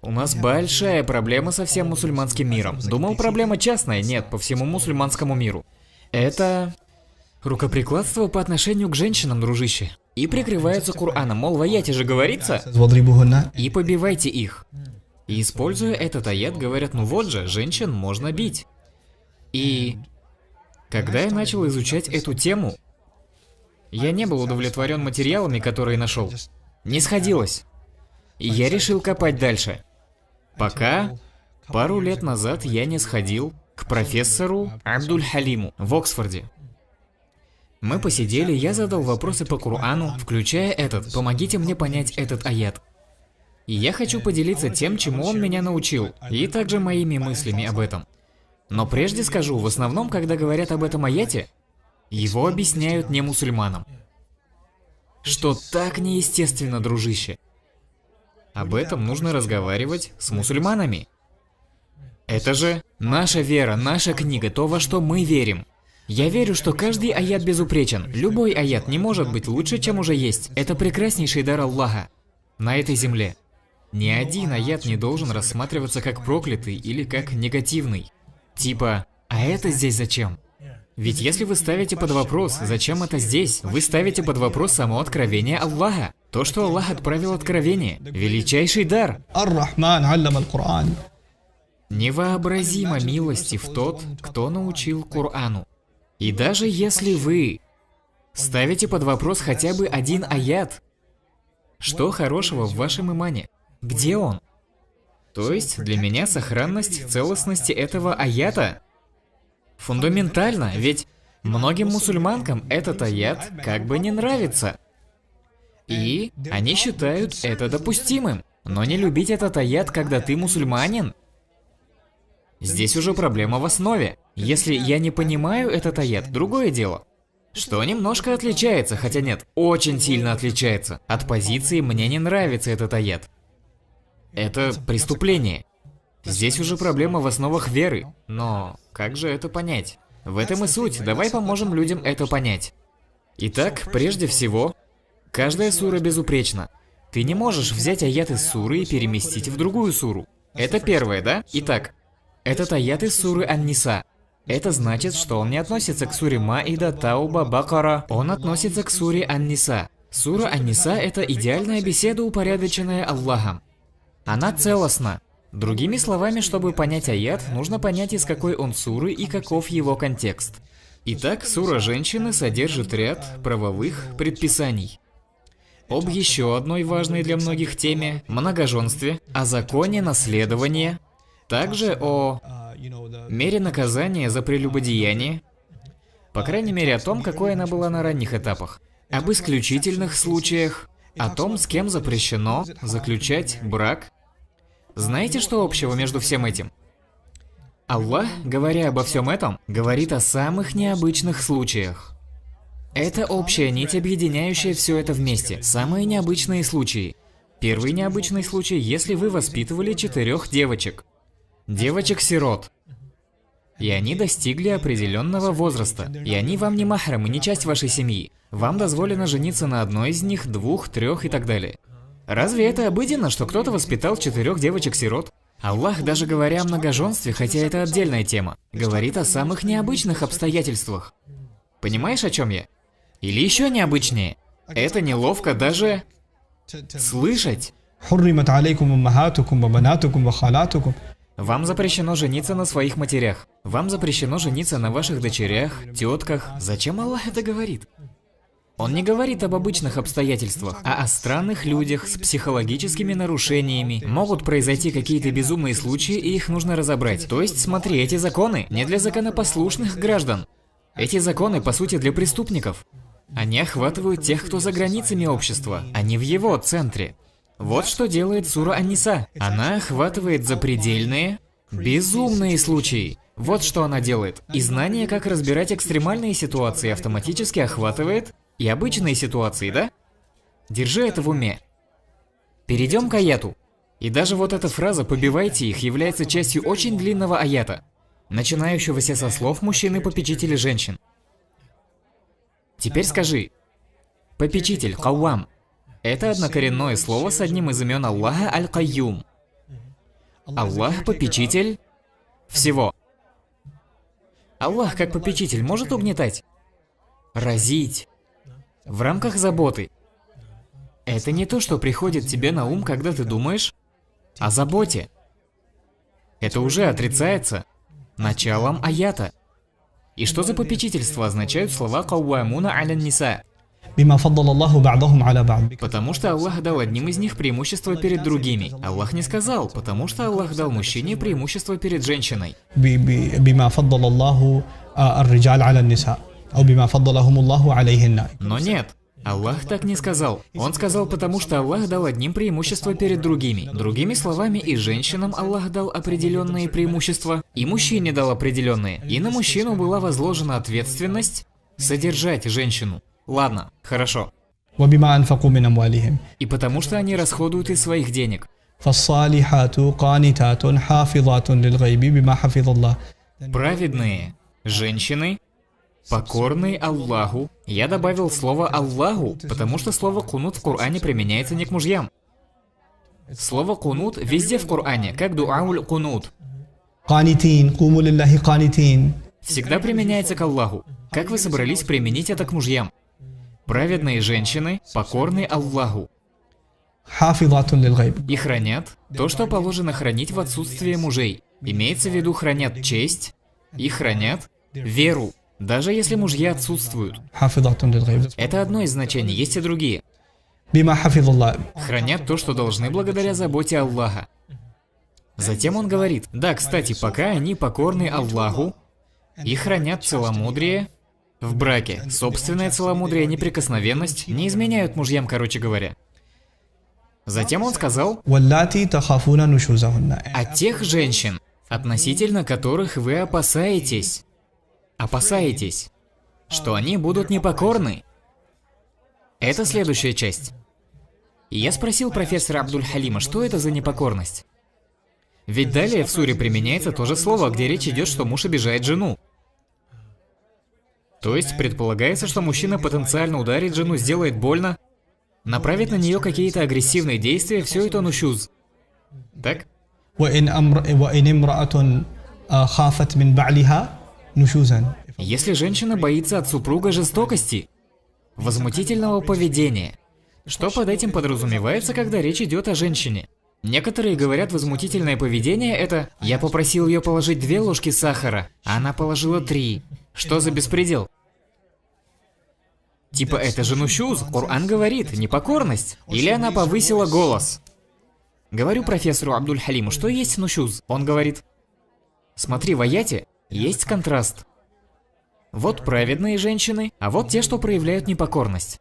У нас большая проблема со всем мусульманским миром. Думал, проблема частная? Нет, по всему мусульманскому миру. Это рукоприкладство по отношению к женщинам, дружище. И прикрываются Кораном, мол, в аяте же говорится, и побивайте их. И используя этот аят, говорят, ну вот же, женщин можно бить. И когда я начал изучать эту тему, я не был удовлетворен материалами, которые нашел. Не сходилось. И я решил копать дальше. Пока пару лет назад я не сходил к профессору Абдуль-Халиму в Оксфорде. Мы посидели, я задал вопросы по Корану, включая этот, помогите мне понять этот аят. И я хочу поделиться тем, чему он меня научил, и также моими мыслями об этом. Но прежде скажу, в основном, когда говорят об этом аяте, его объясняют не мусульманам. Что так неестественно, дружище. Об этом нужно разговаривать с мусульманами. Это же наша вера, наша книга, то, во что мы верим. Я верю, что каждый аят безупречен. Любой аят не может быть лучше, чем уже есть. Это прекраснейший дар Аллаха на этой земле. Ни один аят не должен рассматриваться как проклятый или как негативный. Типа, а это здесь зачем? Ведь если вы ставите под вопрос, зачем это здесь, вы ставите под вопрос само откровение Аллаха. То, что Аллах отправил откровение. Величайший дар. Невообразимо милостив тот, кто научил Корану. И даже если вы ставите под вопрос хотя бы один аят, что хорошего в вашем имане? Где он? То есть для меня сохранность целостности этого аята фундаментально, ведь многим мусульманкам этот аят как бы не нравится. И они считают это допустимым. Но не любить этот аят, когда ты мусульманин, здесь уже проблема в основе. Если я не понимаю этот аят, другое дело. Что немножко отличается, хотя нет, очень сильно отличается. От позиции «мне не нравится этот аят». Это преступление. Здесь уже проблема в основах веры. Но как же это понять? В этом и суть. Давай поможем людям это понять. Итак, прежде всего, каждая сура безупречна. Ты не можешь взять аят из суры и переместить в другую суру. Это первое, да? Итак, этот аят из суры Ан-Ниса. Это значит, что он не относится к суре Маида, Тауба, Бакара. Он относится к суре Ан-Ниса. Сура Ан-Ниса – это идеальная беседа, упорядоченная Аллахом. Она целостна. Другими словами, чтобы понять аят, нужно понять, из какой он суры и каков его контекст. Итак, сура женщины содержит ряд правовых предписаний об еще одной важной для многих теме – многоженстве, о законе наследования, также о мере наказания за прелюбодеяние, по крайней мере о том, какой она была на ранних этапах, об исключительных случаях, о том, с кем запрещено заключать брак. Знаете, что общего между всем этим? Аллах, говоря обо всем этом, говорит о самых необычных случаях. Это общая нить, объединяющая все это вместе. Самые необычные случаи. Первый необычный случай, если вы воспитывали 4 девочек. Девочек-сирот. И они достигли определенного возраста. И они вам не махрам и не часть вашей семьи. Вам дозволено жениться на одной из них, 2, 3 и так далее. Разве это обыденно, что кто-то воспитал 4 девочек-сирот? Аллах, даже говоря о многоженстве, хотя это отдельная тема, говорит о самых необычных обстоятельствах. Понимаешь, о чем я? Или еще необычнее. Это неловко даже слышать. Вам запрещено жениться на своих матерях. Вам запрещено жениться на ваших дочерях, тетках. Зачем Аллах это говорит? Он не говорит об обычных обстоятельствах, а о странных людях с психологическими нарушениями. Могут произойти какие-то безумные случаи, и их нужно разобрать. То есть, смотри, эти законы не для законопослушных граждан. Эти законы, по сути, для преступников. Они охватывают тех, кто за границами общества, а не в его центре. Вот что делает сура Ан-Ниса. Она охватывает запредельные, безумные случаи. Вот что она делает. И знание, как разбирать экстремальные ситуации, автоматически охватывает и обычные ситуации, да? Держи это в уме. Перейдем к аяту. И даже вот эта фраза «побивайте их» является частью очень длинного аята, начинающегося со слов мужчины-попечителя женщин. Теперь скажи, попечитель, кауам, это однокоренное слово с одним из имен Аллаха Аль-Кайюм. Аллах попечитель всего. Аллах как попечитель может угнетать? Разить. В рамках заботы. Это не то, что приходит тебе на ум, когда ты думаешь о заботе. Это уже отрицается началом аята. И что за попечительство означают слова «кауамуна аля ниса»? Потому что Аллах дал одним из них преимущество перед другими. Аллах не сказал, потому что Аллах дал мужчине преимущество перед женщиной. Но нет, Аллах так не сказал. Он сказал, потому что Аллах дал одним преимущество перед другими. Другими словами, и женщинам Аллах дал определенные преимущества, и мужчине дал определенные. И на мужчину была возложена ответственность содержать женщину. Ладно, хорошо. И потому что они расходуют из своих денег. Праведные женщины, покорные Аллаху. Я добавил слово Аллаху, потому что слово кунут в Коране применяется не к мужьям. Слово кунут везде в Коране, как дуауль кунут. Всегда применяется к Аллаху. Как вы собрались применить это к мужьям? Праведные женщины, покорные Аллаху. И хранят то, что положено хранить в отсутствие мужей. Имеется в виду, хранят честь и хранят веру, даже если мужья отсутствуют. Это одно из значений, есть и другие. Хранят то, что должны благодаря заботе Аллаха. Затем он говорит, да, кстати, пока они покорны Аллаху и хранят целомудрие в браке, собственное целомудрие, неприкосновенность, не изменяют мужьям, короче говоря. Затем он сказал, о тех женщин, относительно которых вы опасаетесь, что они будут непокорны. Это следующая часть. И я спросил профессора Абдуль-Халима, что это за непокорность? Ведь далее в суре применяется то же слово, где речь идет, что муж обижает жену. То есть предполагается, что мужчина потенциально ударит жену, сделает больно, направит на нее какие-то агрессивные действия, все это нушуз. Так? Если женщина боится от супруга жестокости, возмутительного поведения, что под этим подразумевается, когда речь идет о женщине? Некоторые говорят, возмутительное поведение это «я попросил ее положить 2 ложки сахара, а она положила 3». Что за беспредел? Типа это же нушуз, Коран говорит, непокорность. Или она повысила голос. Говорю профессору Абдуль-Халиму, что есть нушуз? Он говорит, смотри, в аяте есть контраст. Вот праведные женщины, а вот те, что проявляют непокорность.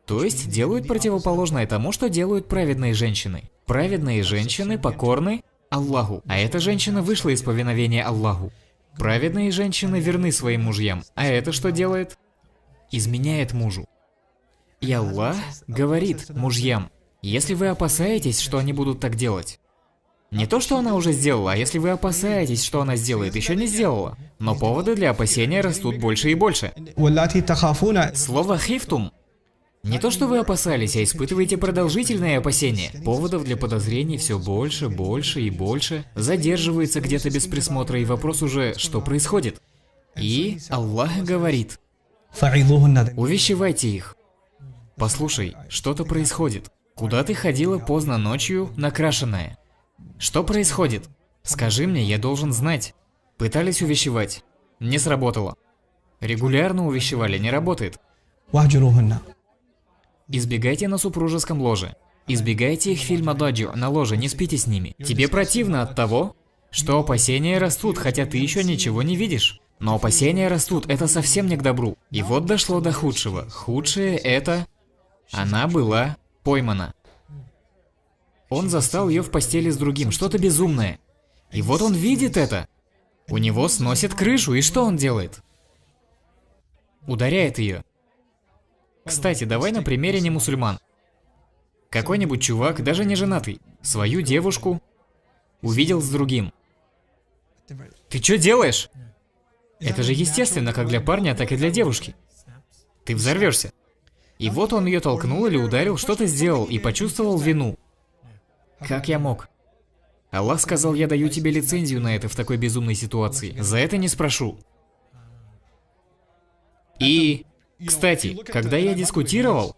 То есть делают противоположное тому, что делают праведные женщины. Праведные женщины покорны Аллаху, а эта женщина вышла из повиновения Аллаху. Праведные женщины верны своим мужьям, а это что делает? Изменяет мужу. И Аллах говорит мужьям, если вы опасаетесь, что они будут так делать. Не то, что она уже сделала, а если вы опасаетесь, что она сделает, еще не сделала. Но поводы для опасения растут больше и больше. Слово «хифтум» не то, что вы опасались, а испытываете продолжительные опасения. Поводов для подозрений все больше, больше и больше. Задерживается где-то без присмотра, и вопрос уже, что происходит? И Аллах говорит, увещевайте их. Послушай, что-то происходит. Куда ты ходила поздно ночью, накрашенная? Что происходит? Скажи мне, я должен знать. Пытались увещевать. Не сработало. Регулярно увещевали, не работает. Избегайте на супружеском ложе. Избегайте их фильма «Даджу» на ложе, не спите с ними. Тебе противно от того, что опасения растут, хотя ты еще ничего не видишь. Но опасения растут, это совсем не к добру. И вот дошло до худшего. Худшее это... Она была поймана. Он застал ее в постели с другим, что-то безумное. И вот он видит это. У него сносит крышу, и что он делает? Ударяет ее. Кстати, давай на примере не мусульман. Какой-нибудь чувак, даже не женатый, свою девушку увидел с другим. Ты что делаешь? Это же естественно, как для парня, так и для девушки. Ты взорвешься. И вот он ее толкнул или ударил, что-то сделал и почувствовал вину. Как я мог? Аллах сказал, я даю тебе лицензию на это в такой безумной ситуации. За это не спрошу. И, кстати, когда я дискутировал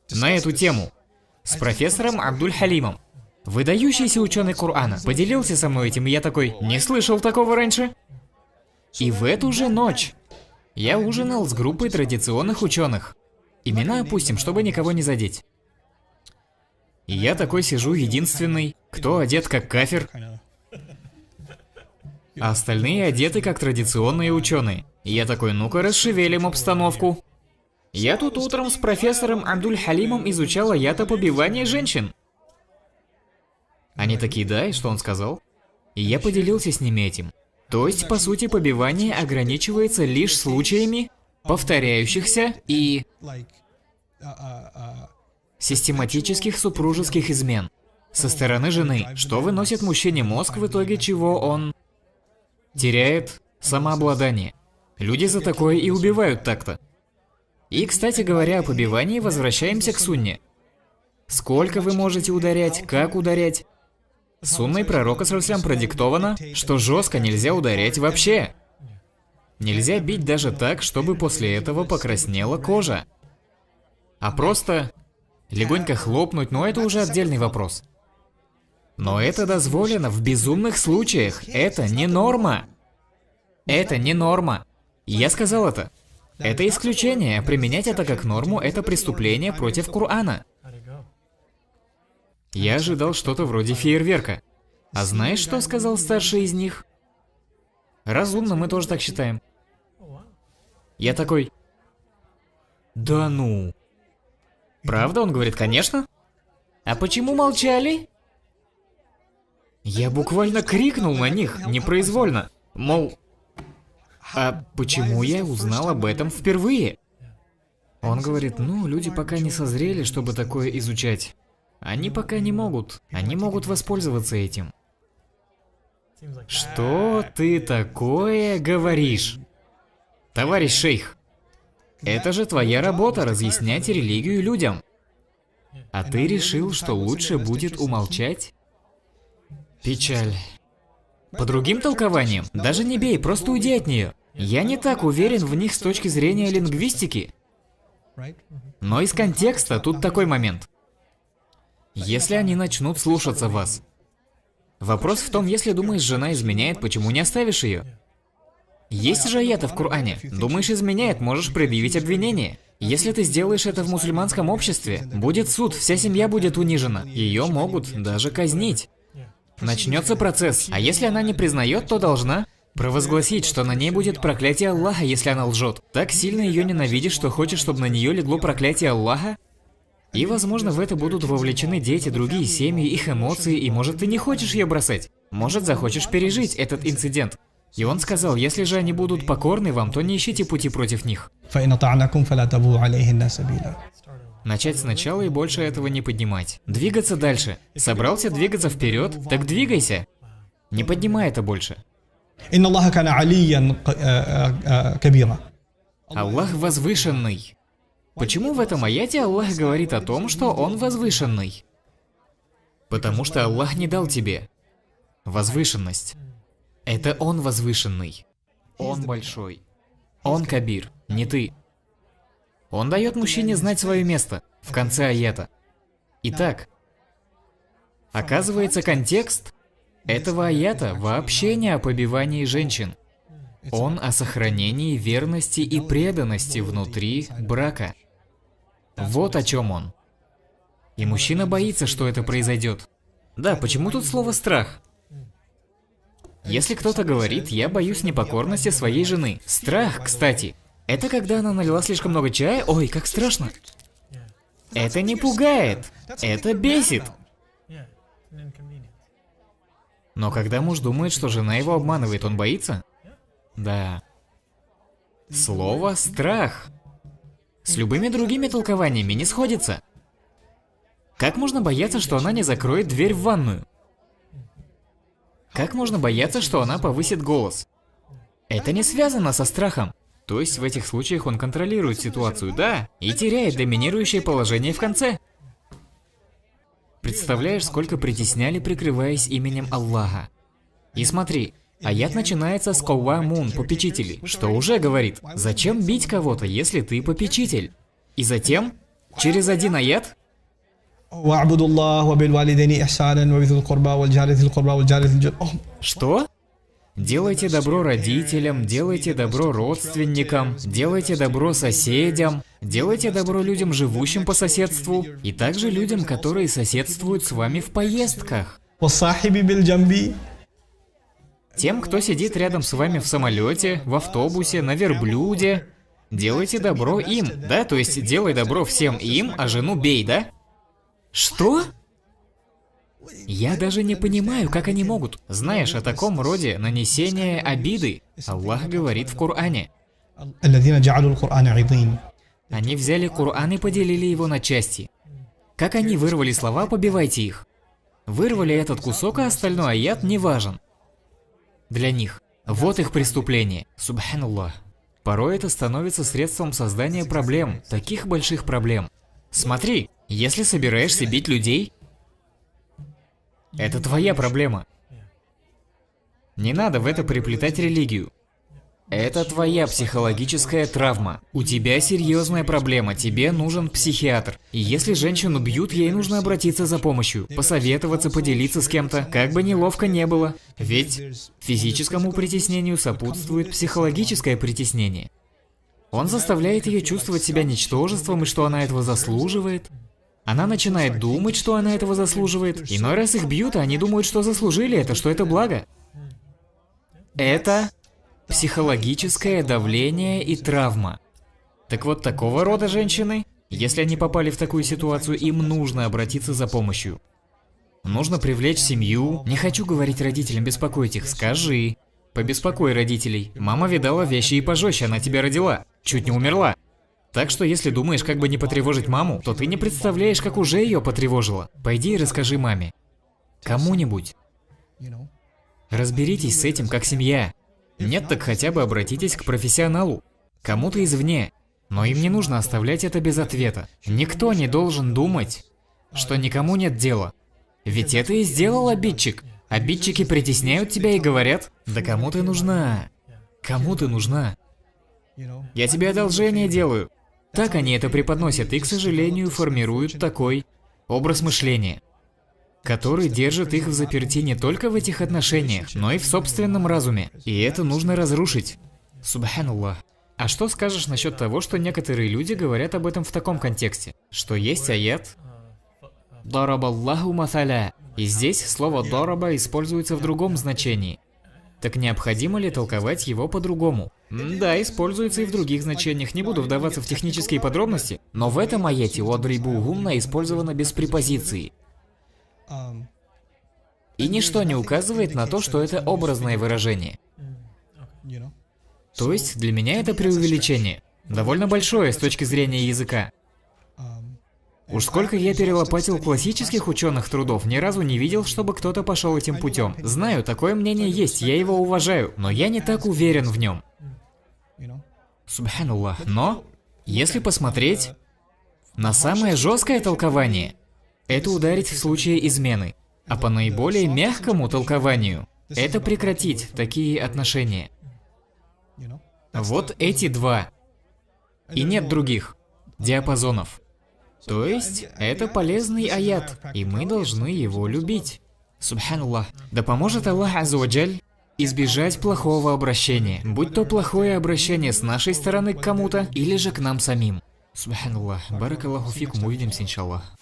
на эту тему с профессором Абдуль-Халимом, выдающийся ученый Корана, поделился со мной этим, и я такой, не слышал такого раньше. И в эту же ночь я ужинал с группой традиционных ученых. Имена опустим, чтобы никого не задеть. И я такой сижу, единственный, кто одет как кафир, а остальные одеты как традиционные ученые. И я такой, ну-ка расшевелим обстановку. Я тут утром с профессором Абдуль-Халимом изучал аят о побивании женщин. Они такие, да, и что он сказал? И я поделился с ними этим. То есть, по сути, побивание ограничивается лишь случаями повторяющихся и систематических супружеских измен со стороны жены, что выносит мужчине мозг, в итоге чего он теряет самообладание. Люди за такое и убивают так-то. И, кстати говоря, о побивании, возвращаемся к сунне. Сколько вы можете ударять, как ударять? Сунной пророка ﷺ продиктовано, что жестко нельзя ударять вообще. Нельзя бить даже так, чтобы после этого покраснела кожа. А просто легонько хлопнуть, но это уже отдельный вопрос. Но это дозволено в безумных случаях. Это не норма. Это не норма. Я сказал это. Это исключение, а применять это как норму – это преступление против Корана. Я ожидал что-то вроде фейерверка. А знаешь, что сказал старший из них? Разумно, мы тоже так считаем. Я такой... Да ну... Правда? Он говорит, конечно. А почему молчали? Я буквально крикнул на них, непроизвольно. Мол, а почему я узнал об этом впервые? Он говорит, ну, люди пока не созрели, чтобы такое изучать. Они пока не могут. Они могут воспользоваться этим. Что ты такое говоришь? Товарищ шейх, это же твоя работа разъяснять религию людям. А ты решил, что лучше будет умолчать? Печаль. По другим толкованиям, даже не бей, просто уйди от нее. Я не так уверен в них с точки зрения лингвистики. Но из контекста тут такой момент. Если они начнут слушаться вас. Вопрос в том, если думаешь, жена изменяет, почему не оставишь ее? Есть же аяты в Коране. Думаешь, изменяет, можешь предъявить обвинение. Если ты сделаешь это в мусульманском обществе, будет суд, вся семья будет унижена. Ее могут даже казнить. Начнется процесс, а если она не признает, то должна провозгласить, что на ней будет проклятие Аллаха, если она лжет. Так сильно ее ненавидишь, что хочешь, чтобы на нее легло проклятие Аллаха? И, возможно, в это будут вовлечены дети, другие семьи, их эмоции, и, может, ты не хочешь ее бросать. Может, захочешь пережить этот инцидент. И он сказал, если же они будут покорны вам, то не ищите пути против них. Начать сначала и больше этого не поднимать. Двигаться дальше. Собрался двигаться вперед, так двигайся. Не поднимай это больше. Аллах возвышенный. Почему в этом аяте Аллах говорит о том, что Он возвышенный? Потому что Аллах не дал тебе возвышенность. Это Он возвышенный. Он большой. Он кабир, не ты. Он дает мужчине знать свое место в конце аята. Итак, оказывается, контекст этого аята вообще не о побивании женщин. Он о сохранении верности и преданности внутри брака. Вот о чем он. И мужчина боится, что это произойдет. Да, почему тут слово «страх»? Если кто-то говорит, я боюсь непокорности своей жены. Страх, кстати, это когда она налила слишком много чая? Ой, как страшно. Это не пугает, это бесит. Но когда муж думает, что жена его обманывает, он боится? Да. Слово «страх» с любыми другими толкованиями не сходится. Как можно бояться, что она не закроет дверь в ванную? Как можно бояться, что она повысит голос? Это не связано со страхом. То есть в этих случаях он контролирует ситуацию, да, и теряет доминирующее положение в конце. Представляешь, сколько притесняли, прикрываясь именем Аллаха. И смотри, аят начинается с «Каввамун», попечители, что уже говорит, зачем бить кого-то, если ты попечитель? И затем, через один аят, что? Делайте добро родителям, делайте добро родственникам, делайте добро соседям, делайте добро людям, живущим по соседству, и также людям, которые соседствуют с вами в поездках. Тем, кто сидит рядом с вами в самолете, в автобусе, на верблюде. Делайте добро им, да? То есть делай добро всем им, а жену бей, да? Что? Я даже не понимаю, как они могут. Знаешь, о таком роде нанесения обиды Аллах говорит в Коране. Они взяли Коран и поделили его на части. Как они вырвали слова, побивайте их. Вырвали этот кусок, а остальной аят не важен. Для них. Вот их преступление. Субханаллах. Порой это становится средством создания проблем, таких больших проблем. Смотри, если собираешься бить людей, это твоя проблема. Не надо в это приплетать религию. Это твоя психологическая травма. У тебя серьезная проблема, тебе нужен психиатр. И если женщину бьют, ей нужно обратиться за помощью, посоветоваться, поделиться с кем-то, как бы неловко не было. Ведь физическому притеснению сопутствует психологическое притеснение. Он заставляет ее чувствовать себя ничтожеством и что она этого заслуживает. Она начинает думать, что она этого заслуживает. Иной раз их бьют, а они думают, что заслужили это, что это благо. Это психологическое давление и травма. Так вот, такого рода женщины, если они попали в такую ситуацию, им нужно обратиться за помощью. Нужно привлечь семью. Не хочу говорить родителям, беспокоить их. Скажи. Побеспокой родителей. Мама видала вещи и пожестче, она тебя родила. Чуть не умерла. Так что, если думаешь, как бы не потревожить маму, то ты не представляешь, как уже ее потревожило. Пойди и расскажи маме. Кому-нибудь. Разберитесь с этим как семья. Нет, так хотя бы обратитесь к профессионалу. Кому-то извне. Но им не нужно оставлять это без ответа. Никто не должен думать, что никому нет дела. Ведь это и сделал обидчик. Обидчики притесняют тебя и говорят, да кому ты нужна? Кому ты нужна? Я тебе одолжение делаю. Так они это преподносят и, к сожалению, формируют такой образ мышления, который держит их в заперти не только в этих отношениях, но и в собственном разуме. И это нужно разрушить. Субханаллах. А что скажешь насчет того, что некоторые люди говорят об этом в таком контексте? Что есть аят «Дарабаллаху масаля». И здесь слово «дараба» используется в другом значении. Так необходимо ли толковать его по-другому? Да, используется и в других значениях, не буду вдаваться в технические подробности, но в этом аяте «Уадрибу гумна» использовано без препозиции. И ничто не указывает на то, что это образное выражение. То есть для меня это преувеличение. Довольно большое с точки зрения языка. Уж сколько я перелопатил классических ученых трудов, ни разу не видел, чтобы кто-то пошел этим путем. Знаю, такое мнение есть, я его уважаю, но я не так уверен в нем. Субханаллах. Но, если посмотреть на самое жесткое толкование, это ударить в случае измены. А по наиболее мягкому толкованию, это прекратить такие отношения. Вот эти два. И нет других диапазонов. То есть, это полезный аят, и мы должны его любить. Субханаллах. Да поможет Аллах Азза ва Джаль избежать плохого обращения, будь то плохое обращение с нашей стороны к кому-то, или же к нам самим. Субханаллах. Баракаллаху фикум, увидимся, иншаллах.